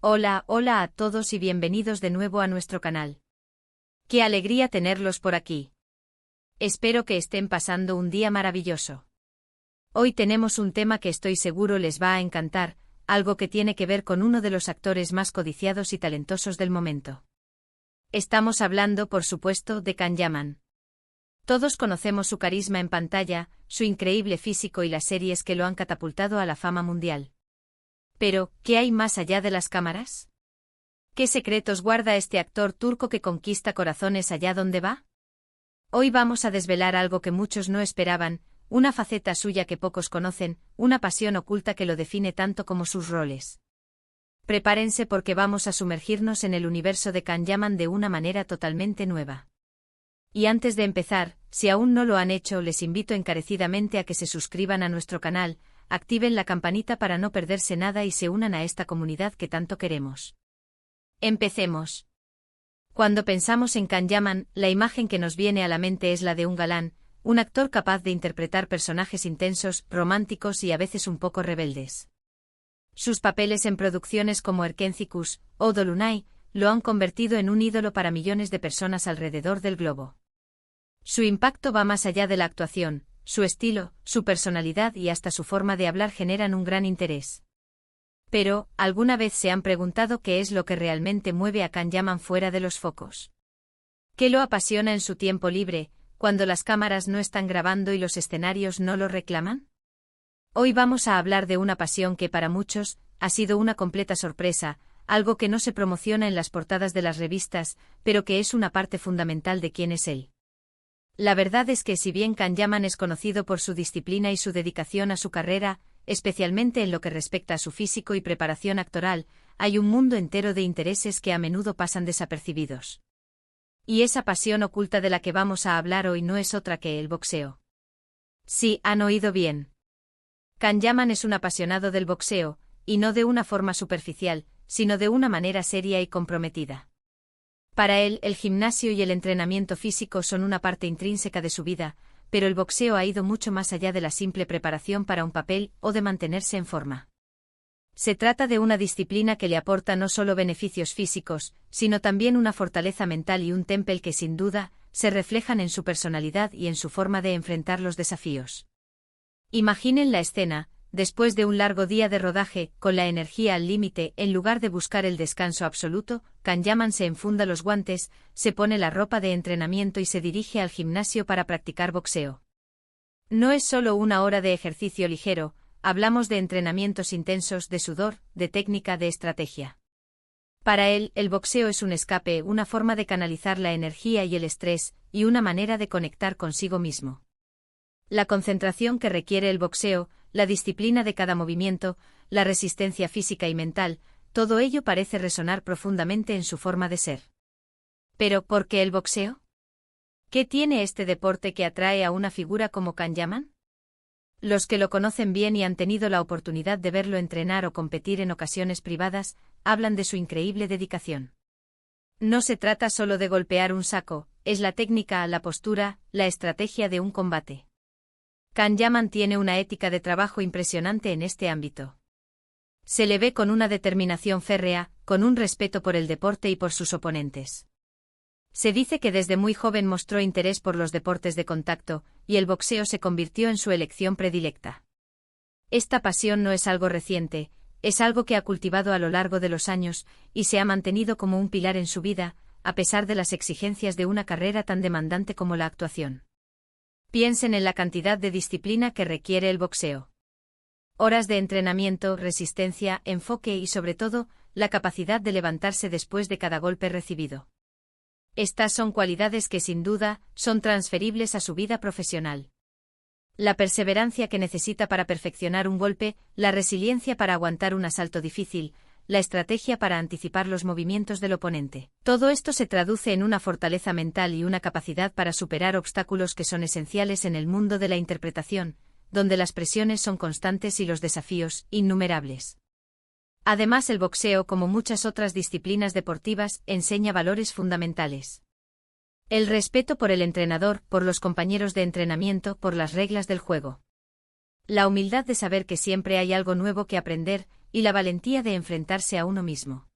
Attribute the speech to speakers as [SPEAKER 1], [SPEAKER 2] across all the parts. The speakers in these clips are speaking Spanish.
[SPEAKER 1] Hola, hola a todos y bienvenidos de nuevo a nuestro canal. ¡Qué alegría tenerlos por aquí! Espero que estén pasando un día maravilloso. Hoy tenemos un tema que estoy seguro les va a encantar, algo que tiene que ver con uno de los actores más codiciados y talentosos del momento. Estamos hablando, por supuesto, de Can Yaman. Todos conocemos su carisma en pantalla, su increíble físico y las series que lo han catapultado a la fama mundial. Pero, ¿qué hay más allá de las cámaras? ¿Qué secretos guarda este actor turco que conquista corazones allá donde va? Hoy vamos a desvelar algo que muchos no esperaban, una faceta suya que pocos conocen, una pasión oculta que lo define tanto como sus roles. Prepárense porque vamos a sumergirnos en el universo de Can Yaman de una manera totalmente nueva. Y antes de empezar, si aún no lo han hecho, les invito encarecidamente a que se suscriban a nuestro canal, activen la campanita para no perderse nada y se unan a esta comunidad que tanto queremos. Empecemos. Cuando pensamos en Can Yaman, la imagen que nos viene a la mente es la de un galán, un actor capaz de interpretar personajes intensos, románticos y a veces un poco rebeldes. Sus papeles en producciones como Erkencikus o Dolunay lo han convertido en un ídolo para millones de personas alrededor del globo. Su impacto va más allá de la actuación. Su estilo, su personalidad y hasta su forma de hablar generan un gran interés. Pero, ¿alguna vez se han preguntado qué es lo que realmente mueve a Can Yaman fuera de los focos? ¿Qué lo apasiona en su tiempo libre, cuando las cámaras no están grabando y los escenarios no lo reclaman? Hoy vamos a hablar de una pasión que para muchos ha sido una completa sorpresa, algo que no se promociona en las portadas de las revistas, pero que es una parte fundamental de quién es él. La verdad es que si bien Can Yaman es conocido por su disciplina y su dedicación a su carrera, especialmente en lo que respecta a su físico y preparación actoral, hay un mundo entero de intereses que a menudo pasan desapercibidos. Y esa pasión oculta de la que vamos a hablar hoy no es otra que el boxeo. Sí, han oído bien. Can Yaman es un apasionado del boxeo, y no de una forma superficial, sino de una manera seria y comprometida. Para él, el gimnasio y el entrenamiento físico son una parte intrínseca de su vida, pero el boxeo ha ido mucho más allá de la simple preparación para un papel o de mantenerse en forma. Se trata de una disciplina que le aporta no solo beneficios físicos, sino también una fortaleza mental y un temple que sin duda se reflejan en su personalidad y en su forma de enfrentar los desafíos. Imaginen la escena. Después de un largo día de rodaje, con la energía al límite, en lugar de buscar el descanso absoluto, Can Yaman se enfunda los guantes, se pone la ropa de entrenamiento y se dirige al gimnasio para practicar boxeo. No es solo una hora de ejercicio ligero, hablamos de entrenamientos intensos, de sudor, de técnica, de estrategia. Para él, el boxeo es un escape, una forma de canalizar la energía y el estrés, y una manera de conectar consigo mismo. La concentración que requiere el boxeo, la disciplina de cada movimiento, la resistencia física y mental, todo ello parece resonar profundamente en su forma de ser. ¿Pero por qué el boxeo? ¿Qué tiene este deporte que atrae a una figura como Can Yaman? Los que lo conocen bien y han tenido la oportunidad de verlo entrenar o competir en ocasiones privadas, hablan de su increíble dedicación. No se trata solo de golpear un saco, es la técnica, la postura, la estrategia de un combate. Can Yaman tiene una ética de trabajo impresionante en este ámbito. Se le ve con una determinación férrea, con un respeto por el deporte y por sus oponentes. Se dice que desde muy joven mostró interés por los deportes de contacto, y el boxeo se convirtió en su elección predilecta. Esta pasión no es algo reciente, es algo que ha cultivado a lo largo de los años, y se ha mantenido como un pilar en su vida, a pesar de las exigencias de una carrera tan demandante como la actuación. Piensen en la cantidad de disciplina que requiere el boxeo. Horas de entrenamiento, resistencia, enfoque y sobre todo, la capacidad de levantarse después de cada golpe recibido. Estas son cualidades que sin duda son transferibles a su vida profesional. La perseverancia que necesita para perfeccionar un golpe, la resiliencia para aguantar un asalto difícil, la estrategia para anticipar los movimientos del oponente. Todo esto se traduce en una fortaleza mental y una capacidad para superar obstáculos que son esenciales en el mundo de la interpretación, donde las presiones son constantes y los desafíos innumerables. Además, el boxeo, como muchas otras disciplinas deportivas, enseña valores fundamentales. El respeto por el entrenador, por los compañeros de entrenamiento, por las reglas del juego. La humildad de saber que siempre hay algo nuevo que aprender, y la valentía de enfrentarse a uno mismo.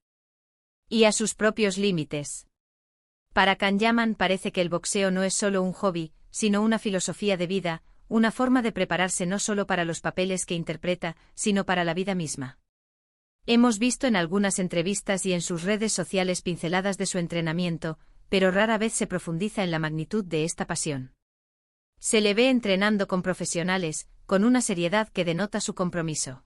[SPEAKER 1] Y a sus propios límites. Para Kanyaman parece que el boxeo no es solo un hobby, sino una filosofía de vida, una forma de prepararse no solo para los papeles que interpreta, sino para la vida misma. Hemos visto en algunas entrevistas y en sus redes sociales pinceladas de su entrenamiento, pero rara vez se profundiza en la magnitud de esta pasión. Se le ve entrenando con profesionales, con una seriedad que denota su compromiso.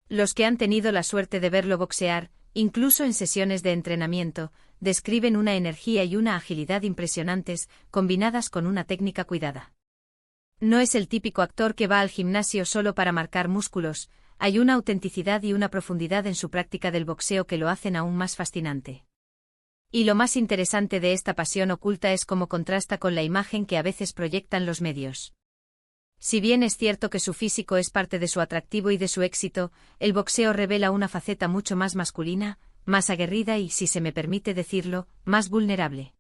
[SPEAKER 1] Los que han tenido la suerte de verlo boxear, incluso en sesiones de entrenamiento, describen una energía y una agilidad impresionantes, combinadas con una técnica cuidada. No es el típico actor que va al gimnasio solo para marcar músculos, hay una autenticidad y una profundidad en su práctica del boxeo que lo hacen aún más fascinante. Y lo más interesante de esta pasión oculta es cómo contrasta con la imagen que a veces proyectan los medios. Si bien es cierto que su físico es parte de su atractivo y de su éxito, el boxeo revela una faceta mucho más masculina, más aguerrida y, si se me permite decirlo, más vulnerable.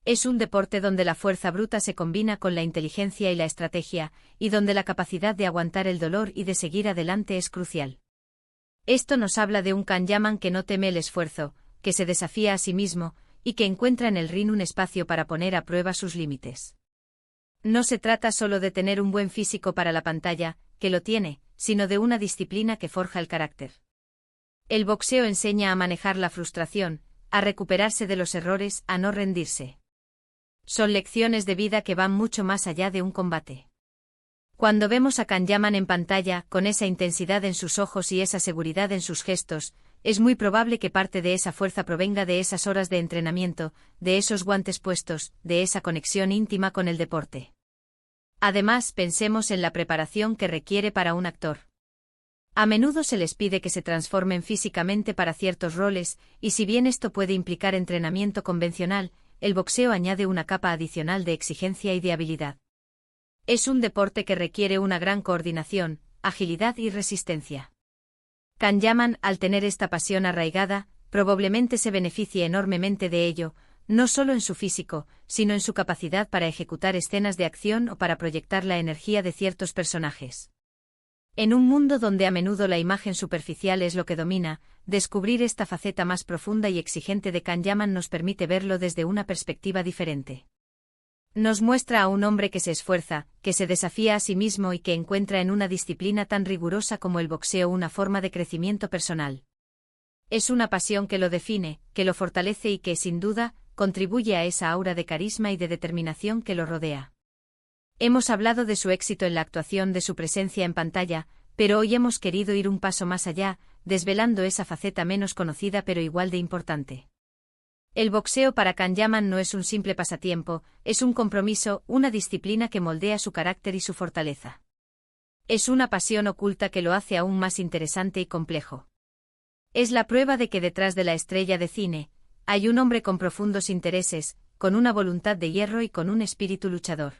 [SPEAKER 1] Es un deporte donde la fuerza bruta se combina con la inteligencia y la estrategia, y donde la capacidad de aguantar el dolor y de seguir adelante es crucial. Esto nos habla de un Kanyaman que no teme el esfuerzo, que se desafía a sí mismo, y que encuentra en el ring un espacio para poner a prueba sus límites. No se trata solo de tener un buen físico para la pantalla, que lo tiene, sino de una disciplina que forja el carácter. El boxeo enseña a manejar la frustración, a recuperarse de los errores, a no rendirse. Son lecciones de vida que van mucho más allá de un combate. Cuando vemos a Kanyaman en pantalla, con esa intensidad en sus ojos y esa seguridad en sus gestos, es muy probable que parte de esa fuerza provenga de esas horas de entrenamiento, de esos guantes puestos, de esa conexión íntima con el deporte. Además, pensemos en la preparación que requiere para un actor. A menudo se les pide que se transformen físicamente para ciertos roles, y si bien esto puede implicar entrenamiento convencional, el boxeo añade una capa adicional de exigencia y de habilidad. Es un deporte que requiere una gran coordinación, agilidad y resistencia. Kanyaman, al tener esta pasión arraigada, probablemente se beneficie enormemente de ello, no solo en su físico, sino en su capacidad para ejecutar escenas de acción o para proyectar la energía de ciertos personajes. En un mundo donde a menudo la imagen superficial es lo que domina, descubrir esta faceta más profunda y exigente de Kanyaman nos permite verlo desde una perspectiva diferente. Nos muestra a un hombre que se esfuerza, que se desafía a sí mismo y que encuentra en una disciplina tan rigurosa como el boxeo una forma de crecimiento personal. Es una pasión que lo define, que lo fortalece y que, sin duda, contribuye a esa aura de carisma y de determinación que lo rodea. Hemos hablado de su éxito en la actuación, de su presencia en pantalla, pero hoy hemos querido ir un paso más allá, desvelando esa faceta menos conocida pero igual de importante. El boxeo para Kanyaman no es un simple pasatiempo, es un compromiso, una disciplina que moldea su carácter y su fortaleza. Es una pasión oculta que lo hace aún más interesante y complejo. Es la prueba de que detrás de la estrella de cine, hay un hombre con profundos intereses, con una voluntad de hierro y con un espíritu luchador.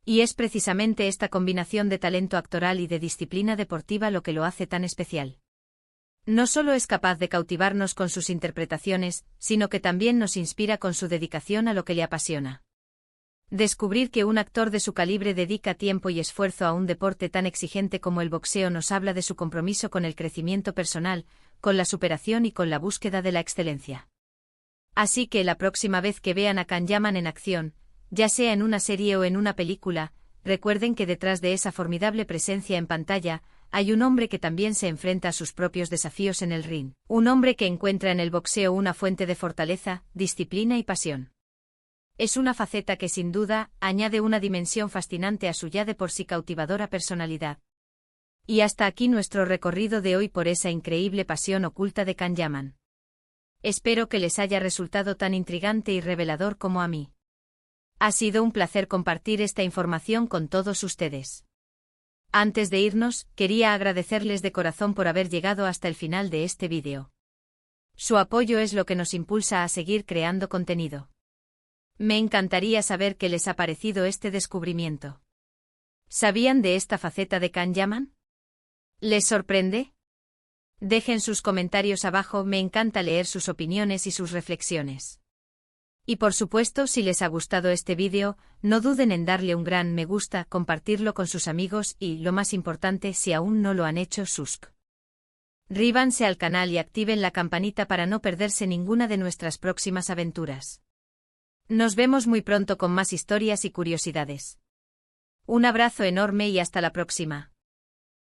[SPEAKER 1] Y es precisamente esta combinación de talento actoral y de disciplina deportiva lo que lo hace tan especial. No solo es capaz de cautivarnos con sus interpretaciones, sino que también nos inspira con su dedicación a lo que le apasiona. Descubrir que un actor de su calibre dedica tiempo y esfuerzo a un deporte tan exigente como el boxeo nos habla de su compromiso con el crecimiento personal, con la superación y con la búsqueda de la excelencia. Así que la próxima vez que vean a Kanyaman en acción, ya sea en una serie o en una película, recuerden que detrás de esa formidable presencia en pantalla, hay un hombre que también se enfrenta a sus propios desafíos en el ring, un hombre que encuentra en el boxeo una fuente de fortaleza, disciplina y pasión. Es una faceta que sin duda añade una dimensión fascinante a su ya de por sí cautivadora personalidad. Y hasta aquí nuestro recorrido de hoy por esa increíble pasión oculta de Kanyaman. Espero que les haya resultado tan intrigante y revelador como a mí. Ha sido un placer compartir esta información con todos ustedes. Antes de irnos, quería agradecerles de corazón por haber llegado hasta el final de este vídeo. Su apoyo es lo que nos impulsa a seguir creando contenido. Me encantaría saber qué les ha parecido este descubrimiento. ¿Sabían de esta faceta de Kanyaman? ¿Les sorprende? Dejen sus comentarios abajo, me encanta leer sus opiniones y sus reflexiones. Y por supuesto, si les ha gustado este vídeo, no duden en darle un gran me gusta, compartirlo con sus amigos y, lo más importante, si aún no lo han hecho, suscribirse. Suscríbanse al canal y activen la campanita para no perderse ninguna de nuestras próximas aventuras. Nos vemos muy pronto con más historias y curiosidades. Un abrazo enorme y hasta la próxima.